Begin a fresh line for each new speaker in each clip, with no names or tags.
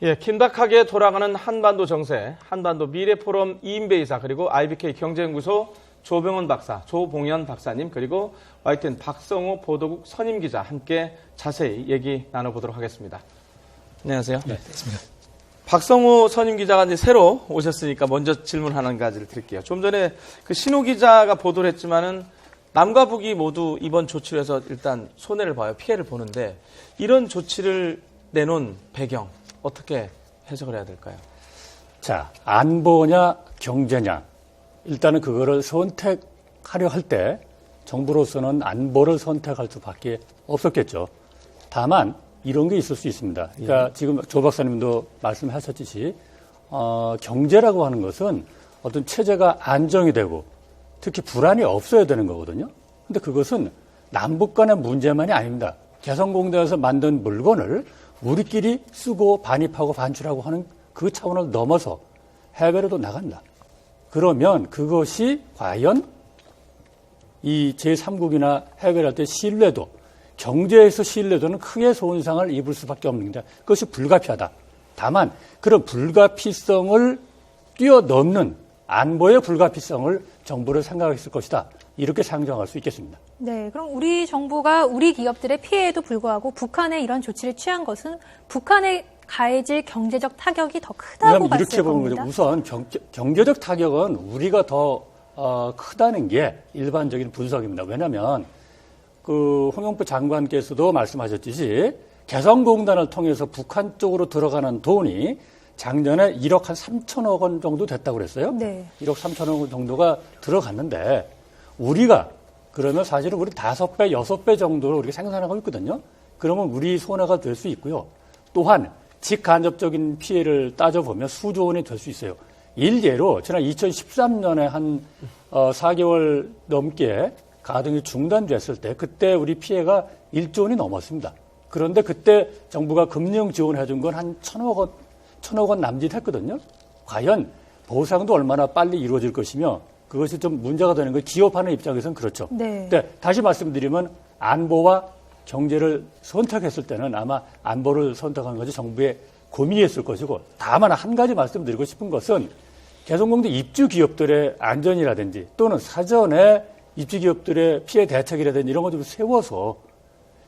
예, 긴박하게 돌아가는 한반도 정세, 한반도 미래포럼 이인배 이사, 그리고 IBK 경제연구소 조병원 박사, 조봉현 박사님, 그리고 YTN 박성호 보도국 선임 기자 함께 자세히 얘기 나눠보도록 하겠습니다. 안녕하세요.
네, 맞습니다.
박성호 선임 기자가 이제 새로 오셨으니까 먼저 질문 한 가지를 드릴게요. 좀 전에 그 신호 기자가 보도를 했지만은 남과 북이 모두 이번 조치를 해서 일단 손해를 봐요. 피해를 보는데 이런 조치를 내놓은 배경 어떻게 해석을 해야 될까요?
자, 안보냐 경제냐. 일단은 그거를 선택하려 할 때 정부로서는 안보를 선택할 수밖에 없었겠죠. 다만 이런 게 있을 수 있습니다. 그러니까 지금 조 박사님도 말씀하셨듯이 경제라고 하는 것은 어떤 체제가 안정이 되고 특히 불안이 없어야 되는 거거든요. 근데 그것은 남북 간의 문제만이 아닙니다. 개성공단에서 만든 물건을 우리끼리 쓰고 반입하고 반출하고 하는 그 차원을 넘어서 해외로도 나간다. 그러면 그것이 과연 이 제3국이나 해외를 할 때 신뢰도, 경제에서 신뢰도는 크게 손상을 입을 수밖에 없는 게 그것이 불가피하다. 다만 그런 불가피성을 뛰어넘는 안보의 불가피성을 정부를 생각했을 것이다. 이렇게 상정할 수 있겠습니다.
네, 그럼 우리 정부가 우리 기업들의 피해에도 불구하고 북한의 이런 조치를 취한 것은 북한에 가해질 경제적 타격이 더 크다고 봤을
이렇게 보는
겁니다.
거죠. 우선 경제적 타격은 우리가 더 크다는 게 일반적인 분석입니다. 왜냐하면 그 홍영표 장관께서도 말씀하셨듯이 개성공단을 통해서 북한 쪽으로 들어가는 돈이 작년에 1억 한 3천억 원 정도 됐다고 그랬어요.
네.
1억 3천억 원 정도가 들어갔는데 우리가 그러면 사실은 우리 5배, 6배 정도로 우리가 생산하고 있거든요. 그러면 우리 손해가 될 수 있고요. 또한 직간접적인 피해를 따져보면 수조 원이 될 수 있어요. 일례로 지난 2013년에 한 4개월 넘게 가동이 중단됐을 때 그때 우리 피해가 1조 원이 넘었습니다. 그런데 그때 정부가 금융 지원해 준 건 한 1,000억 원 남짓 했거든요. 과연 보상도 얼마나 빨리 이루어질 것이며 그것이 좀 문제가 되는 거 기업하는 입장에서는 그렇죠.
네.
근데 다시 말씀드리면 안보와 경제를 선택했을 때는 아마 안보를 선택한 것이 정부의 고민이었을 것이고 다만 한 가지 말씀드리고 싶은 것은 개성공단 입주 기업들의 안전이라든지 또는 사전에 입주 기업들의 피해 대책이라든지 이런 거 좀 세워서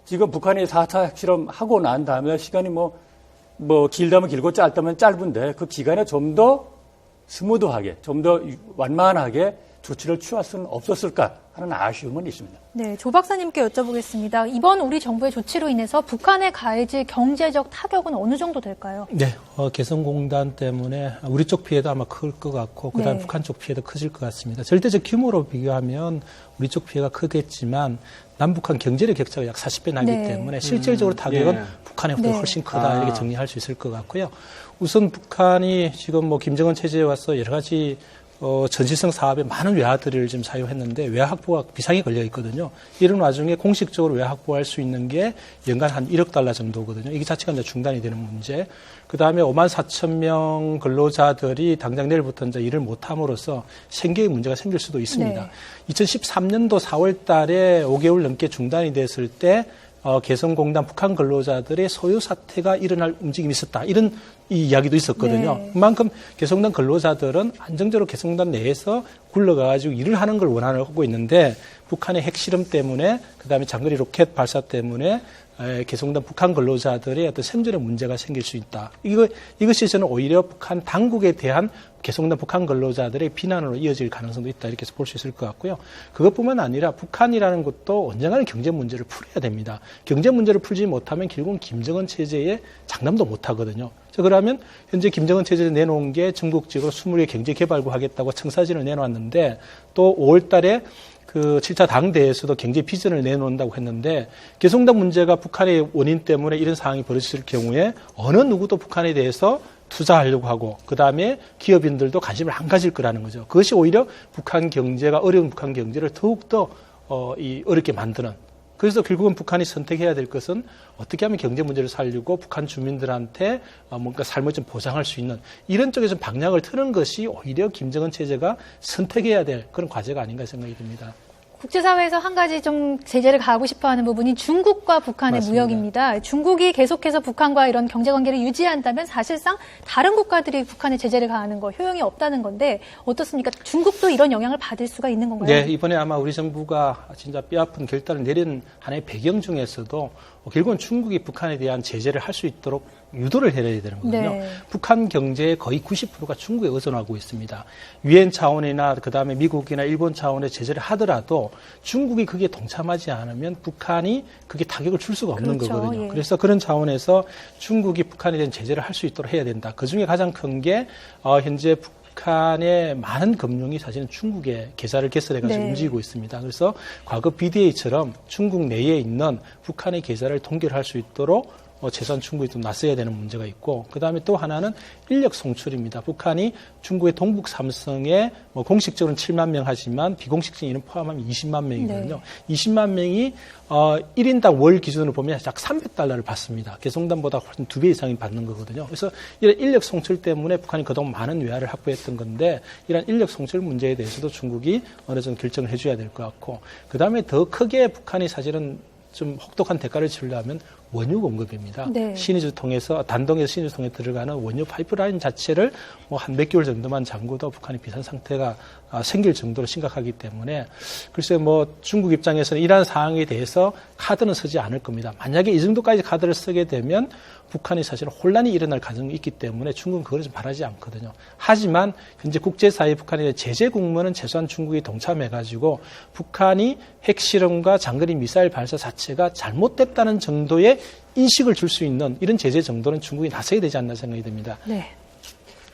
지금 북한이 4차 핵실험 하고 난 다음에 시간이 뭐 길다면 길고 짧다면 짧은데 그 기간에 좀 더 스무드하게 좀 더 완만하게 조치를 취할 수는 없었을까 하는 아쉬움은 있습니다.
네, 조 박사님께 여쭤보겠습니다. 이번 우리 정부의 조치로 인해서 북한에 가해질 경제적 타격은 어느 정도 될까요?
네, 개성공단 때문에 우리 쪽 피해도 아마 클 것 같고 그다음에
네.
북한 쪽 피해도 커질 것 같습니다. 절대적 규모로 비교하면 우리 쪽 피해가 크겠지만 남북한 경제력 격차가 약 40배 나기
네.
때문에 실질적으로 타격은
네.
북한보다
네.
훨씬 크다 이렇게 정리할 수 있을 것 같고요. 우선 북한이 지금 김정은 체제에 와서 여러 가지 전시성 사업에 많은 외화들을 지금 사용했는데 외화 확보가 비상이 걸려 있거든요. 이런 와중에 공식적으로 외화 확보할 수 있는 게 연간 한 1억 달러 정도거든요. 이게 자체가 이제 중단이 되는 문제. 그 다음에 54,000명 근로자들이 당장 내일부터 이제 일을 못함으로써 생계에 문제가 생길 수도 있습니다.
네.
2013년도 4월 달에 5개월 넘게 중단이 됐을 때 개성공단 북한 근로자들의 소요 사태가 일어날 움직임이 있었다. 이런 이 이야기도 있었거든요.
네.
그만큼 개성공단 근로자들은 안정적으로 개성공단 내에서 굴러가지고 일을 하는 걸 원하고 있는데 북한의 핵실험 때문에 그다음에 장거리 로켓 발사 때문에 개성공단 북한 근로자들의 어떤 생존에 문제가 생길 수 있다. 이것이 저는 오히려 북한 당국에 대한 개성공단 북한 근로자들의 비난으로 이어질 가능성도 있다. 이렇게 볼 수 있을 것 같고요. 그것뿐만 아니라 북한이라는 것도 언젠가는 경제 문제를 풀어야 됩니다. 경제 문제를 풀지 못하면 결국은 김정은 체제에 장담도 못 하거든요. 그러면 현재 김정은 체제에 내놓은 게 전국적으로 20개 경제개발구 하겠다고 청사진을 내놓았는데 또 5월 달에 그 7차 당대에서도 경제 비전을 내놓는다고 했는데 개성공단 문제가 북한의 원인 때문에 이런 상황이 벌어질 경우에 어느 누구도 북한에 대해서 투자하려고 하고 그다음에 기업인들도 관심을 안 가질 거라는 거죠. 그것이 오히려 북한 경제가 어려운 북한 경제를 더욱더 어렵게 만드는. 그래서 결국은 북한이 선택해야 될 것은 어떻게 하면 경제 문제를 살리고 북한 주민들한테 뭔가 삶을 좀 보장할 수 있는 이런 쪽에서 방향을 트는 것이 오히려 김정은 체제가 선택해야 될 그런 과제가 아닌가 생각이 듭니다.
국제사회에서 한 가지 좀 제재를 가하고 싶어하는 부분이 중국과 북한의
맞습니다.
무역입니다. 중국이 계속해서 북한과 이런 경제관계를 유지한다면 사실상 다른 국가들이 북한에 제재를 가하는 거 효용이 없다는 건데 어떻습니까? 중국도 이런 영향을 받을 수가 있는 건가요?
네, 이번에 아마 우리 정부가 진짜 뼈아픈 결단을 내린 하나의 배경 중에서도 결국은 중국이 북한에 대한 제재를 할 수 있도록 유도를 해야 되는 거거든요.
네.
북한 경제의 거의 90%가 중국에 의존하고 있습니다. 유엔 차원이나 그다음에 미국이나 일본 차원의 제재를 하더라도 중국이 그게 동참하지 않으면 북한이 그게 타격을 줄 수가 없는
그렇죠.
거거든요.
예.
그래서 그런 차원에서 중국이 북한에 대한 제재를 할 수 있도록 해야 된다. 그중에 가장 큰 게 현재 북한의 많은 금융이 사실은 중국에 계좌를 개설해가지고
네.
움직이고 있습니다. 그래서 과거 BDA처럼 중국 내에 있는 북한의 계좌를 동결할 수 있도록 최소한 중국이 좀 나서야 되는 문제가 있고, 그 다음에 또 하나는 인력 송출입니다. 북한이 중국의 동북 삼성에 공식적으로는 7만 명 하지만 비공식적인 인원 포함하면 20만 명이거든요.
네.
20만 명이 1인당 월 기준으로 보면 약 $300를 받습니다. 개성단보다 훨씬 2배 이상이 받는 거거든요. 그래서 이런 인력 송출 때문에 북한이 그동안 많은 외화를 확보했던 건데, 이런 인력 송출 문제에 대해서도 중국이 어느 정도 결정을 해줘야 될 것 같고, 그 다음에 더 크게 북한이 사실은 좀 혹독한 대가를 치르려면 원유 공급입니다.
네.
신의주 통해서 단동에서 신의주 통해 들어가는 원유 파이프라인 자체를 한 몇 개월 정도만 잠궈도 북한이 비상 상태가 생길 정도로 심각하기 때문에 글쎄 중국 입장에서는 이러한 상황에 대해서 카드는 쓰지 않을 겁니다. 만약에 이 정도까지 카드를 쓰게 되면 북한이 사실 혼란이 일어날 가능성이 있기 때문에 중국은 그걸 좀 바라지 않거든요. 하지만 현재 국제사회 북한의 제재 국면은 최소한 중국이 동참해가지고 북한이 핵실험과 장거리 미사일 발사 자체가 잘못됐다는 정도의 인식을 줄 수 있는 이런 제재 정도는 중국이 나서야 되지 않나 생각이 듭니다.
네.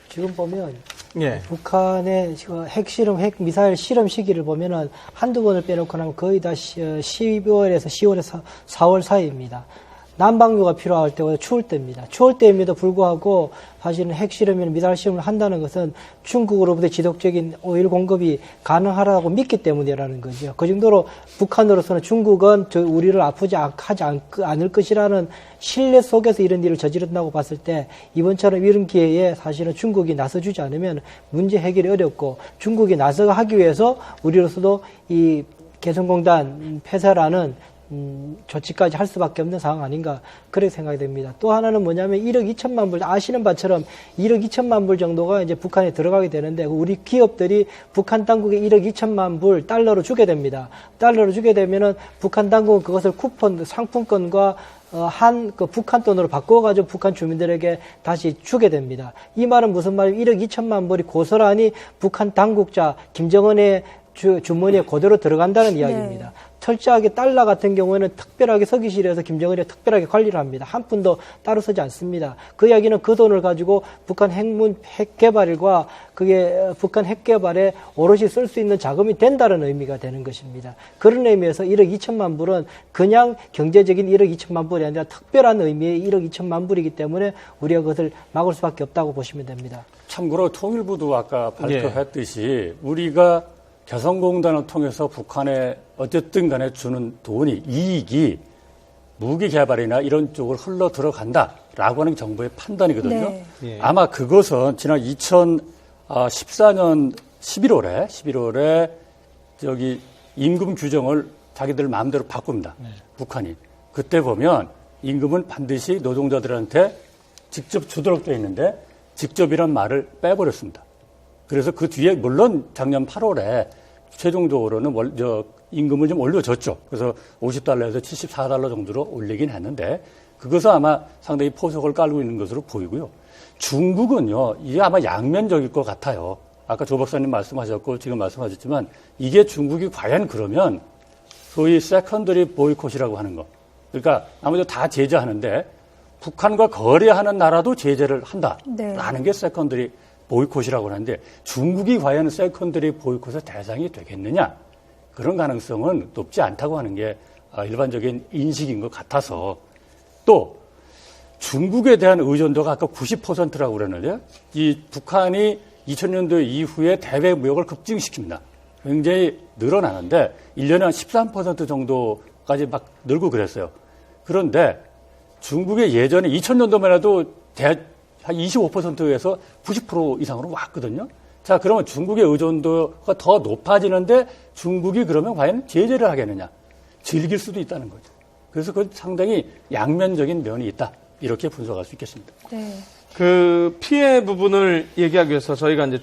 지금 보면
예.
북한의 지금 핵실험, 핵미사일 실험 시기를 보면은 한두 번을 빼놓고 나면 거의 다 12월에서 10월에서 4월 사이입니다. 난방류가 필요할 때보다 추울 때입니다. 추울 때임에도 불구하고 사실은 핵실험이나 미사일 실험을 한다는 것은 중국으로부터 지속적인 오일 공급이 가능하다고 믿기 때문이라는 거죠. 그 정도로 북한으로서는 중국은 우리를 아프지 않을 것이라는 신뢰 속에서 이런 일을 저지른다고 봤을 때 이번처럼 이런 기회에 사실은 중국이 나서주지 않으면 문제 해결이 어렵고, 중국이 나서가 하기 위해서 우리로서도 이 개성공단 폐쇄라는 조치까지 할 수밖에 없는 상황 아닌가, 그렇게 생각이 됩니다. 또 하나는 뭐냐면 1억 2천만 불, 아시는 바처럼 1억 2천만 불 정도가 이제 북한에 들어가게 되는데, 우리 기업들이 북한 당국에 1억 2천만 불 달러로 주게 됩니다. 달러로 주게 되면은 북한 당국은 그것을 쿠폰, 상품권과 북한 돈으로 바꿔가지고 북한 주민들에게 다시 주게 됩니다. 이 말은 무슨 말이에요? 1억 2천만 불이 고스란히 북한 당국자 김정은의 주머니에 그대로 들어간다는 이야기입니다. 철저하게 달러 같은 경우에는 특별하게 서기실에서 김정은이 특별하게 관리를 합니다. 한 푼도 따로 쓰지 않습니다. 그 이야기는 그 돈을 가지고 북한 핵 개발과 그게 북한 핵 개발에 오롯이 쓸 수 있는 자금이 된다는 의미가 되는 것입니다. 그런 의미에서 1억 2천만 불은 그냥 경제적인 1억 2천만 불이 아니라 특별한 의미의 1억 2천만 불이기 때문에 우리가 그것을 막을 수밖에 없다고 보시면 됩니다.
참고로 통일부도 아까 발표했듯이 우리가 개성공단을 통해서 북한에 어쨌든 간에 주는 돈이, 이익이 무기 개발이나 이런 쪽으로 흘러 들어간다라고 하는 정부의 판단이거든요.
네.
예.
아마 그것은 지난 2014년 11월에 저기 임금 규정을 자기들 마음대로 바꿉니다. 북한이. 그때 보면 임금은 반드시 노동자들한테 직접 주도록 되어 있는데 직접이란 말을 빼버렸습니다. 그래서 그 뒤에 물론 작년 8월에 최종적으로는 임금을 좀 올려줬죠. 그래서 $50에서 $74 정도로 올리긴 했는데 그것은 아마 상당히 포석을 깔고 있는 것으로 보이고요. 중국은요, 이게 아마 양면적일 것 같아요. 아까 조 박사님 말씀하셨고 지금 말씀하셨지만 이게 중국이 과연 그러면 소위 세컨더리 보이콧이라고 하는 거. 그러니까 아무래도 다 제재하는데 북한과 거래하는 나라도 제재를 한다라는 게 세컨더리 보이콧이라고 하는데 중국이 과연 세컨더리 보이콧의 대상이 되겠느냐? 그런 가능성은 높지 않다고 하는 게 일반적인 인식인 것 같아서, 또 중국에 대한 의존도가 아까 90%라고 그랬는데요. 이 북한이 2000년도 이후에 대외 무역을 급증시킵니다. 굉장히 늘어나는데 1년에 한 13% 정도까지 막 늘고 그랬어요. 그런데 중국의 예전에 2000년도만 해도 한 25%에서 90% 이상으로 왔거든요. 자, 그러면 중국의 의존도가 더 높아지는데 중국이 그러면 과연 제재를 하겠느냐? 즐길 수도 있다는 거죠. 그래서 그 상당히 양면적인 면이 있다. 이렇게 분석할 수 있겠습니다.
네.
그 피해 부분을 얘기하기 위해서 저희가 이제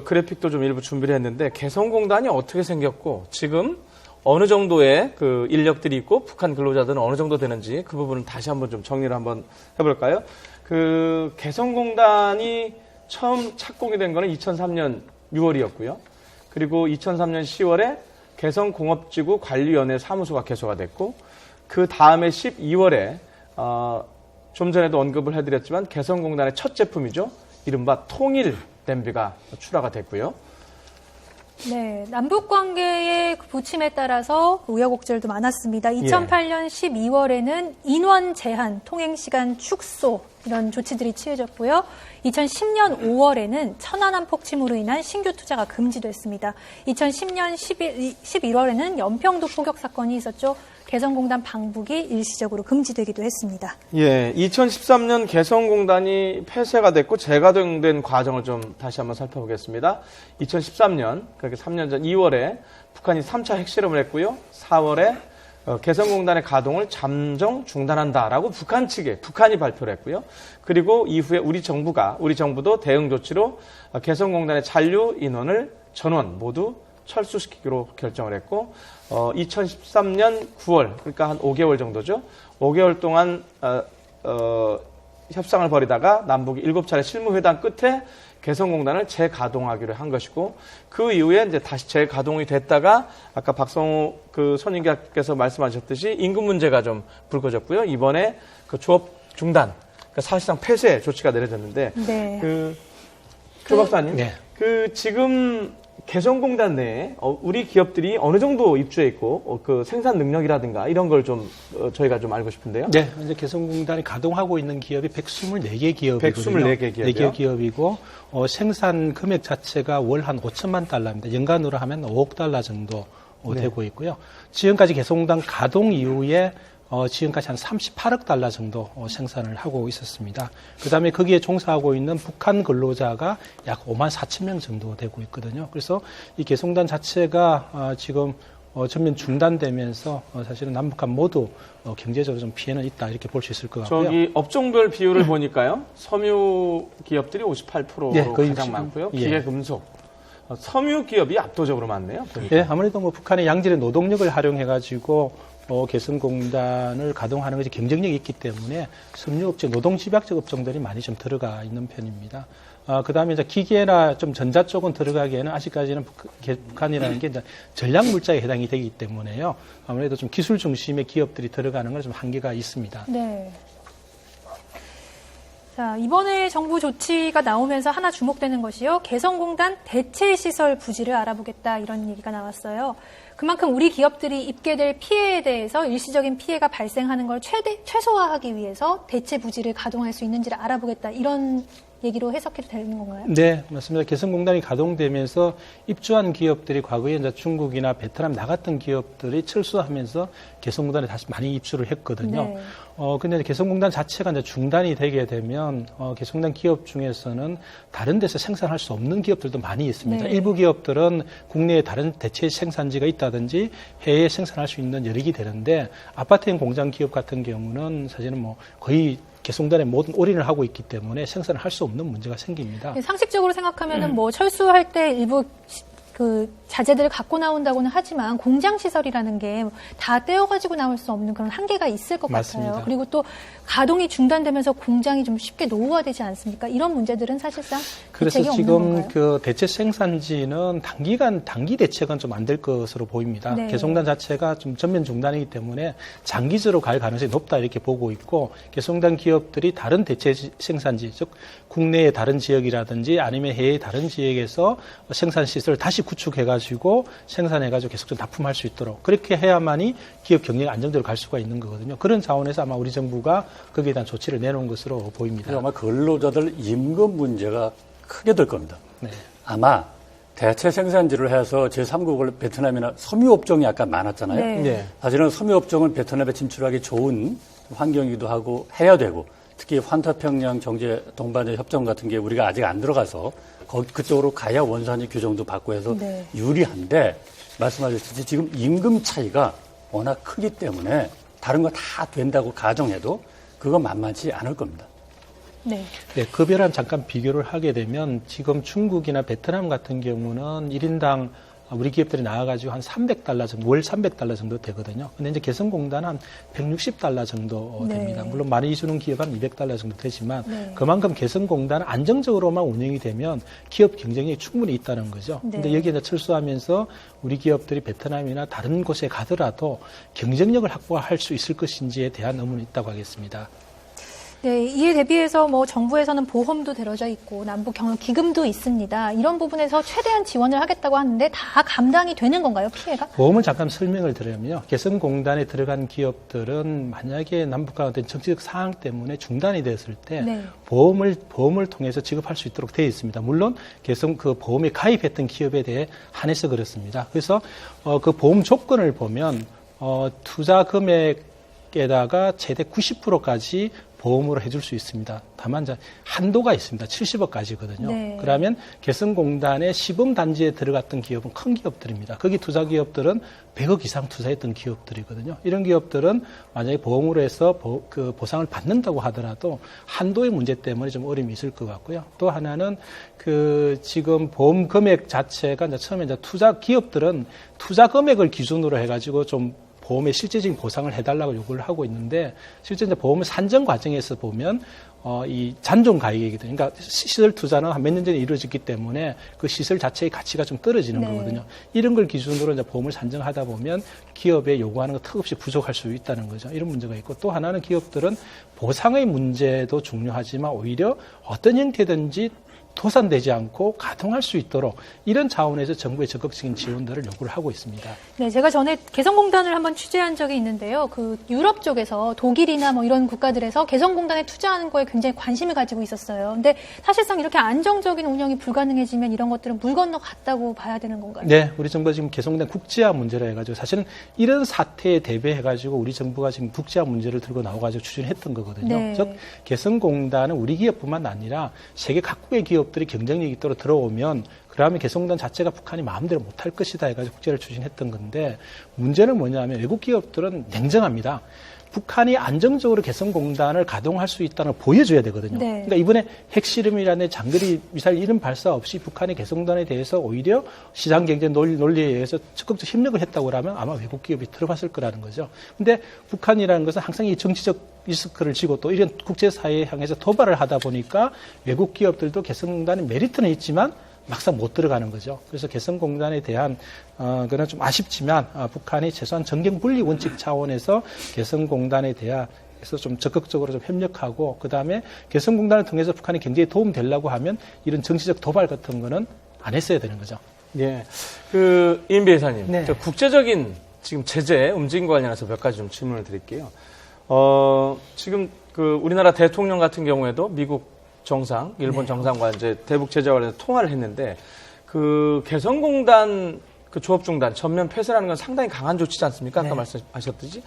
그래픽도 좀 일부 준비를 했는데 개성공단이 어떻게 생겼고 지금 어느 정도의 그 인력들이 있고 북한 근로자들은 어느 정도 되는지 그 부분을 다시 한번 좀 정리를 한번 해볼까요? 그 개성공단이 처음 착공이 된 거는 2003년 6월이었고요. 그리고 2003년 10월에 개성공업지구 관리위원회 사무소가 개소가 됐고 그 다음에 12월에 좀 전에도 언급을 해드렸지만 개성공단의 첫 제품이죠. 이른바 통일 냄비가 출하가 됐고요.
네, 남북 관계의 부침에 따라서 우여곡절도 많았습니다. 2008년 12월에는 인원 제한, 통행 시간 축소 이런 조치들이 취해졌고요. 2010년 5월에는 천안함 폭침으로 인한 신규 투자가 금지됐습니다. 2010년 11월에는 연평도 포격 사건이 있었죠. 개성공단 방북이 일시적으로 금지되기도 했습니다.
예, 2013년 개성공단이 폐쇄가 됐고 재가동된 과정을 좀 다시 한번 살펴보겠습니다. 2013년, 그러니까 3년 전 2월에 북한이 3차 핵실험을 했고요. 4월에 개성공단의 가동을 잠정 중단한다라고 북한이 발표를 했고요. 그리고 이후에 우리 정부도 대응 조치로 개성공단의 잔류 인원을 전원 모두 철수시키기로 결정을 했고 2013년 9월 그러니까 한 5개월 정도죠. 5개월 동안 협상을 벌이다가 남북이 7차례 실무회담 끝에 개성공단을 재가동하기로 한 것이고 그 이후에 이제 다시 재가동이 됐다가 아까 박성우 그 선임기자께서 말씀하셨듯이 임금 문제가 좀 불거졌고요. 이번에 그 조업 중단, 그러니까 사실상 폐쇄 조치가 내려졌는데
네.
조 박사님,
네.
그 지금 개성공단 내에 우리 기업들이 어느 정도 입주해 있고 그 생산 능력이라든가 이런 걸 좀 저희가 좀 알고 싶은데요.
네, 이제 개성공단이 가동하고 있는 기업이 124개 기업이거든요.
124개 기업이요?
4개 기업이고 생산 금액 자체가 월 한 5천만 달러입니다. 연간으로 하면 5억 달러 정도 되고 있고요. 지금까지 개성공단 가동 이후에 지금까지 한 38억 달러 정도 생산을 하고 있었습니다. 그 다음에 거기에 종사하고 있는 북한 근로자가 약 5만 4천 명 정도 되고 있거든요. 그래서 이 개성공단 자체가 지금 전면 중단되면서 사실은 남북한 모두 경제적으로 좀 피해는 있다 이렇게 볼 수 있을 것 같고요.
저기 업종별 비율을 보니까요. 섬유 기업들이 58%로
네, 거의
가장
지금,
많고요.
예.
기계금속, 섬유 기업이 압도적으로 많네요. 보니까.
예, 아무래도 북한의 양질의 노동력을 활용해가지고 개성공단을 가동하는 것이 경쟁력이 있기 때문에 섬유업체, 노동집약적 업종들이 많이 좀 들어가 있는 편입니다. 그 다음에 이제 기계나 좀 전자 쪽은 들어가기에는 아직까지는 북한이라는 게 이제 전략 물자에 해당이 되기 때문에요. 아무래도 좀 기술 중심의 기업들이 들어가는 건 좀 한계가 있습니다.
네. 자, 이번에 정부 조치가 나오면서 하나 주목되는 것이요. 개성공단 대체시설 부지를 알아보겠다 이런 얘기가 나왔어요. 그만큼 우리 기업들이 입게 될 피해에 대해서 일시적인 피해가 발생하는 걸 최소화하기 위해서 대체 부지를 가동할 수 있는지를 알아보겠다 이런 얘기로 해석해도 되는 건가요?
네, 맞습니다. 개성공단이 가동되면서 입주한 기업들이 과거에 이제 중국이나 베트남 나갔던 기업들이 철수하면서 개성공단에 다시 많이 입주를 했거든요.
네.
근데 개성공단 자체가 이제 중단이 되게 되면 개성공단 기업 중에서는 다른 데서 생산할 수 없는 기업들도 많이 있습니다.
네.
일부 기업들은 국내에 다른 대체 생산지가 있다든지 해외에 생산할 수 있는 여력이 되는데 아파트형 공장 기업 같은 경우는 사실은 뭐 거의 개성공단에 모든 올인을 하고 있기 때문에 생산을 할 수 없는 문제가 생깁니다.
상식적으로 생각하면은 뭐 철수할 때 일부 그 자재들을 갖고 나온다고는 하지만 공장 시설이라는 게 다 떼어가지고 나올 수 없는 그런 한계가 있을 것
맞습니다.
같아요. 그리고 또 가동이 중단되면서 공장이 좀 쉽게 노후화되지 않습니까? 이런 문제들은 사실상
그래서
대책이 없는
지금
건가요?
그 대체 생산지는 단기 대책은 좀 안 될 것으로 보입니다.
네.
개성공단 자체가 좀 전면 중단이기 때문에 장기적으로 갈 가능성이 높다 이렇게 보고 있고 개성공단 기업들이 다른 대체 생산지, 즉 국내의 다른 지역이라든지 아니면 해외의 다른 지역에서 생산 시설을 다시 구축해가지고 생산해가지고 계속 좀 납품할 수 있도록 그렇게 해야만이 기업 경영이 안정적으로 갈 수가 있는 거거든요. 그런 차원에서 아마 우리 정부가 거기에 대한 조치를 내놓은 것으로 보입니다.
아마 근로자들 임금 문제가 크게 될 겁니다.
네.
아마 대체 생산지를 해서 제3국을 베트남이나 섬유업종이 아까 많았잖아요.
네.
네.
사실은 섬유업종은 베트남에 진출하기 좋은 환경이기도 하고 해야 되고 특히 환타평양 경제 동반자 협정 같은 게 우리가 아직 안 들어가서 그쪽으로 가야 원산지 규정도 받고 해서
네.
유리한데 말씀하셨듯이 지금 임금 차이가 워낙 크기 때문에 다른 거 다 된다고 가정해도 그건 만만치 않을 겁니다.
네.
네, 급여랑 잠깐 비교를 하게 되면 지금 중국이나 베트남 같은 경우는 1인당 우리 기업들이 나와가지고 한 $300 정도, 월 $300 정도 되거든요. 근데 이제 개성공단은 한 $160 정도 됩니다.
네.
물론 많이 주는 기업은 $200 정도 되지만
네.
그만큼 개성공단은 안정적으로만 운영이 되면 기업 경쟁력이 충분히 있다는 거죠.
네.
근데 여기에 이제 철수하면서 우리 기업들이 베트남이나 다른 곳에 가더라도 경쟁력을 확보할 수 있을 것인지에 대한 의문이 있다고 하겠습니다.
네, 이에 대비해서 뭐 정부에서는 보험도 들어져 있고 남북 경영 기금도 있습니다. 이런 부분에서 최대한 지원을 하겠다고 하는데 다 감당이 되는 건가요, 피해가?
보험을 잠깐 설명을 드리면요. 개성공단에 들어간 기업들은 만약에 남북과 어떤 정치적 상황 때문에 중단이 됐을 때
네.
보험을 통해서 지급할 수 있도록 되어 있습니다. 물론 그 보험에 가입했던 기업에 대해 한해서 그렇습니다. 그래서 그 보험 조건을 보면 투자 금액에다가 최대 90%까지 보험으로 해줄 수 있습니다. 다만 한도가 있습니다. 70억까지거든요.
네.
그러면 개성공단의 시범 단지에 들어갔던 기업은 큰 기업들입니다. 거기 투자 기업들은 100억 이상 투자했던 기업들이거든요. 이런 기업들은 만약에 보험으로 해서 그 보상을 받는다고 하더라도 한도의 문제 때문에 좀 어려움이 있을 것 같고요. 또 하나는 지금 보험 금액 자체가 이제 처음에 이제 투자 기업들은 투자 금액을 기준으로 해가지고 좀 보험의 실제적인 보상을 해달라고 요구를 하고 있는데 실제 이제 보험의 산정 과정에서 보면 이 잔존 가액이거든요. 그러니까 시설 투자는 한 몇 년 전에 이루어졌기 때문에 그 시설 자체의 가치가 좀 떨어지는
네.
거거든요. 이런 걸 기준으로 이제 보험을 산정하다 보면 기업에 요구하는 거 턱없이 부족할 수 있다는 거죠. 이런 문제가 있고 또 하나는 기업들은 보상의 문제도 중요하지만 오히려 어떤 형태든지 도산되지 않고 가동할 수 있도록 이런 차원에서 정부의 적극적인 지원들을 요구를 하고 있습니다.
네, 제가 전에 개성공단을 한번 취재한 적이 있는데요. 그 유럽 쪽에서 독일이나 뭐 이런 국가들에서 개성공단에 투자하는 거에 굉장히 관심을 가지고 있었어요. 근데 사실상 이렇게 안정적인 운영이 불가능해지면 이런 것들은 물 건너갔다고 봐야 되는 건가요?
네, 우리 정부가 지금 개성공단 국제화 문제라 해가지고 사실은 이런 사태에 대비해가지고 우리 정부가 지금 국제화 문제를 들고 나와가지고 추진했던 거거든요.
네.
즉 개성공단은 우리 기업뿐만 아니라 세계 각국의 기업들이 경쟁력이 있도록 들어오면 그러면 개성공단 자체가 북한이 마음대로 못할 것이다 해가지고 국제를 추진했던 건데 문제는 뭐냐면 외국 기업들은 냉정합니다. 북한이 안정적으로 개성공단을 가동할 수 있다는 걸 보여줘야 되거든요.
네.
그러니까 이번에 핵실험이라는 장거리 미사일 이런 발사 없이 북한이 개성공단에 대해서 오히려 시장 경쟁 논리에 의해서 적극적 협력을 했다고 하면 아마 외국 기업이 들어갔을 거라는 거죠. 근데 북한이라는 것은 항상 이 정치적 리스크를 지고 또 이런 국제사회에 향해서 도발을 하다 보니까 외국 기업들도 개성공단의 메리트는 있지만 막상 못 들어가는 거죠. 그래서 개성공단에 대한 그건 좀 아쉽지만 북한이 최소한 정경분리 원칙 차원에서 개성공단에 대해서 좀 적극적으로 좀 협력하고 그다음에 개성공단을 통해서 북한이 경제에 도움 되려고 하면 이런 정치적 도발 같은 거는 안 했어야 되는 거죠.
예. 이인배 이사님.
네.
저 국제적인 지금 제재 움직임과 관련해서 몇 가지 좀 질문을 드릴게요. 지금 우리나라 대통령 같은 경우에도 미국 정상, 일본 정상과 이제 대북 제재 관련해서 통화를 했는데 개성공단 조업 중단, 전면 폐쇄라는 건 상당히 강한 조치지 않습니까? 아까 말씀하셨듯이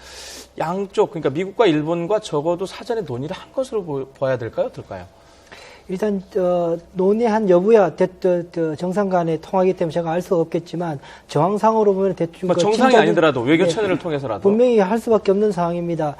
양쪽 그러니까 미국과 일본과 적어도 사전에 논의를 한 것으로 봐야 될까요? 어떨까요?
일단 논의한 여부야 정상 간의 통화이기 때문에 제가 알 수가 없겠지만 정황상으로 보면 대충
정상이 아니더라도 외교 채널을 통해서라도
분명히 할 수밖에 없는 상황입니다.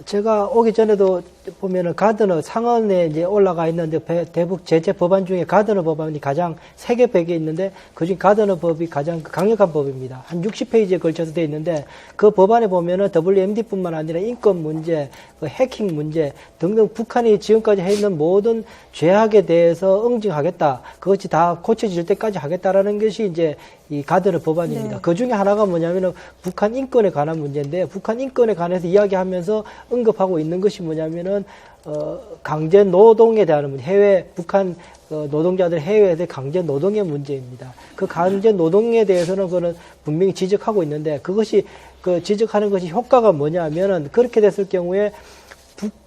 제가 오기 전에도 보면은 가드너 상원에 이제 올라가 있는데 대북 제재 법안 중에 가드너 법안이 가장 3개 벽에 있는데 그중 가드너 법이 가장 강력한 법입니다. 한 60페이지에 걸쳐서 돼 있는데 그 법안에 보면은 WMD뿐만 아니라 인권 문제, 해킹 문제 등등 북한이 지금까지 해 있는 모든 죄악에 대해서 응징하겠다. 그것이 다 고쳐질 때까지 하겠다라는 것이 이제 이 가드너 법안입니다.
네.
그 중에 하나가 뭐냐면은 북한 인권에 관한 문제인데 북한 인권에 관해서 이야기하면서 언급하고 있는 것이 뭐냐면은 강제 노동에 대한 문제, 북한 노동자들 해외에서 강제 노동의 문제입니다. 그 강제 노동에 대해서는 그는 분명히 지적하고 있는데 그것이 지적하는 것이 효과가 뭐냐면은 그렇게 됐을 경우에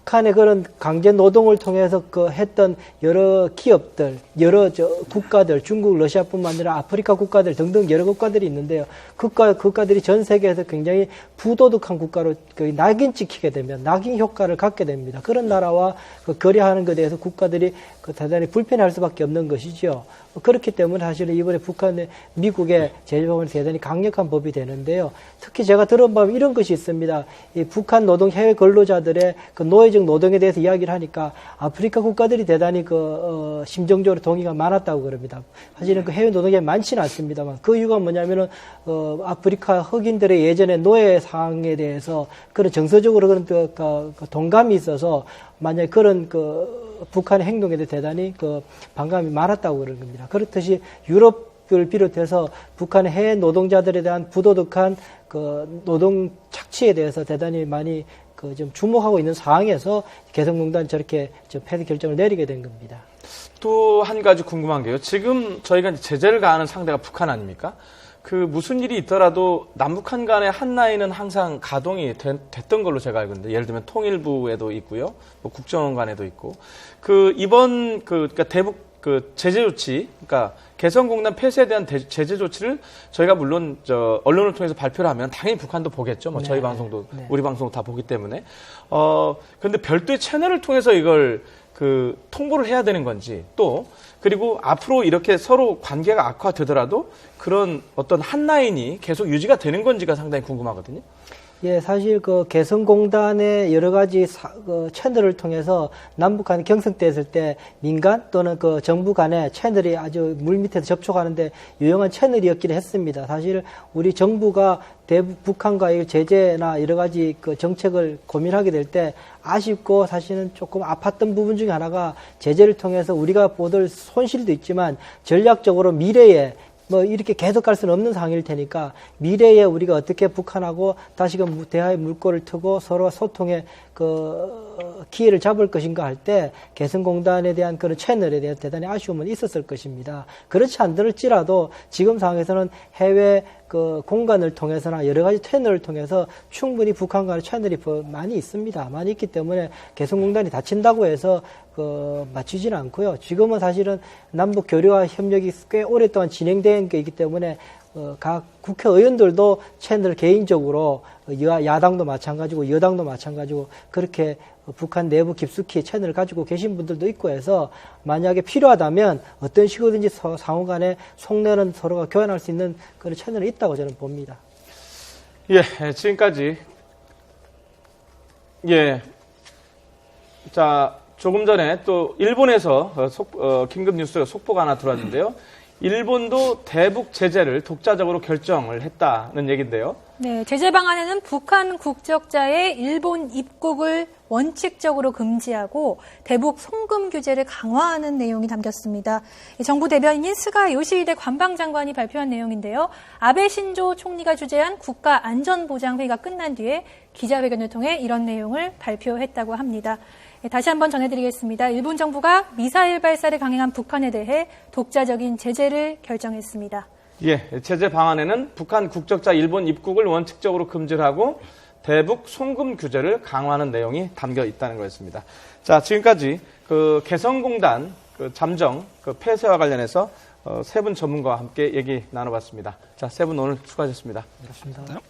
북한의 그런 강제 노동을 통해서 했던 여러 기업들, 여러 국가들, 중국, 러시아뿐만 아니라 아프리카 국가들 등등 여러 국가들이 있는데요. 국가들이 전 세계에서 굉장히 부도덕한 국가로 낙인 찍히게 되면 낙인 효과를 갖게 됩니다. 그런 나라와 거래하는 것에 대해서 국가들이 대단히 불편할 수밖에 없는 것이죠. 그렇기 때문에 사실은 이번에 미국의 제재법은 대단히 강력한 법이 되는데요. 특히 제가 들은 바에 이런 것이 있습니다. 이 북한 노동 해외 근로자들의 노예적 노동에 대해서 이야기를 하니까 아프리카 국가들이 대단히 심정적으로 동의가 많았다고 그럽니다. 사실은 해외 노동이 많지는 않습니다만 그 이유가 뭐냐면은 아프리카 흑인들의 예전의 노예 상황에 대해서 그런 정서적으로 그런 동감이 있어서 만약에 그런 북한의 행동에 대해 대단히 반감이 많았다고 그런 겁니다. 그렇듯이 유럽을 비롯해서 북한의 해외 노동자들에 대한 부도덕한 노동 착취에 대해서 대단히 많이 좀 주목하고 있는 상황에서 개성공단 저렇게 폐쇄 결정을 내리게 된 겁니다.
또 한 가지 궁금한 게요. 지금 저희가 제재를 가하는 상대가 북한 아닙니까? 무슨 일이 있더라도 남북한 간의 한라인은 항상 가동이 됐던 걸로 제가 알고 있는데, 예를 들면 통일부에도 있고요, 뭐 국정원 간에도 있고, 이번 그러니까 대북 제재 조치, 그러니까 개성공단 폐쇄에 대한 제재 조치를 저희가 물론 언론을 통해서 발표를 하면 당연히 북한도 보겠죠. 뭐 저희 방송도 우리 방송도 다 보기 때문에. 그런데 별도의 채널을 통해서 이걸 통보를 해야 되는 건지, 또 그리고 앞으로 이렇게 서로 관계가 악화되더라도 그런 어떤 한 라인이 계속 유지가 되는 건지가 상당히 궁금하거든요.
예, 사실 개성공단의 여러 가지 채널을 통해서 남북 간에 경성됐을 때 민간 또는 정부 간의 채널이 아주 물밑에서 접촉하는데 유용한 채널이었기는 했습니다. 사실 우리 정부가 북한과의 제재나 여러 가지 정책을 고민하게 될 때 아쉽고 사실은 조금 아팠던 부분 중에 하나가 제재를 통해서 우리가 보들 손실도 있지만 전략적으로 미래에 이렇게 계속 갈 수는 없는 상황일 테니까 미래에 우리가 어떻게 북한하고 다시금 대화의 물꼬를 트고 서로 소통의 기회를 잡을 것인가 할 때 개성공단에 대한 그런 채널에 대한 대단히 아쉬움은 있었을 것입니다. 그렇지 않더라도 지금 상황에서는 해외 공간을 통해서나 여러 가지 채널을 통해서 충분히 북한과의 채널이 많이 있습니다. 많이 있기 때문에 개성공단이 닫힌다고 해서 맞추지는 않고요. 지금은 사실은 남북 교류와 협력이 꽤 오랫동안 진행된 게 있기 때문에 각 국회의원들도 채널 개인적으로 야당도 마찬가지고 여당도 마찬가지고 그렇게 북한 내부 깊숙이 채널을 가지고 계신 분들도 있고 해서 만약에 필요하다면 어떤 식으로든지 상호 간에 속내는 서로가 교환할 수 있는 그런 채널이 있다고 저는 봅니다.
예, 지금까지 자, 조금 전에 또 일본에서 긴급 뉴스가 속보가 하나 들어왔는데요. 일본도 대북 제재를 독자적으로 결정을 했다는 얘기인데요.
네, 제재 방안에는 북한 국적자의 일본 입국을 원칙적으로 금지하고 대북 송금 규제를 강화하는 내용이 담겼습니다. 정부 대변인인 스가 요시히데 관방장관이 발표한 내용인데요. 아베 신조 총리가 주재한 국가안전보장회의가 끝난 뒤에 기자회견을 통해 이런 내용을 발표했다고 합니다. 다시 한번 전해드리겠습니다. 일본 정부가 미사일 발사를 강행한 북한에 대해 독자적인 제재를 결정했습니다.
예, 제재 방안에는 북한 국적자 일본 입국을 원칙적으로 금지를 하고 대북 송금 규제를 강화하는 내용이 담겨 있다는 거였습니다. 자, 지금까지 개성공단 잠정 폐쇄와 관련해서 세 분 전문가와 함께 얘기 나눠봤습니다. 자, 세 분 오늘 수고하셨습니다.
그렇습니다.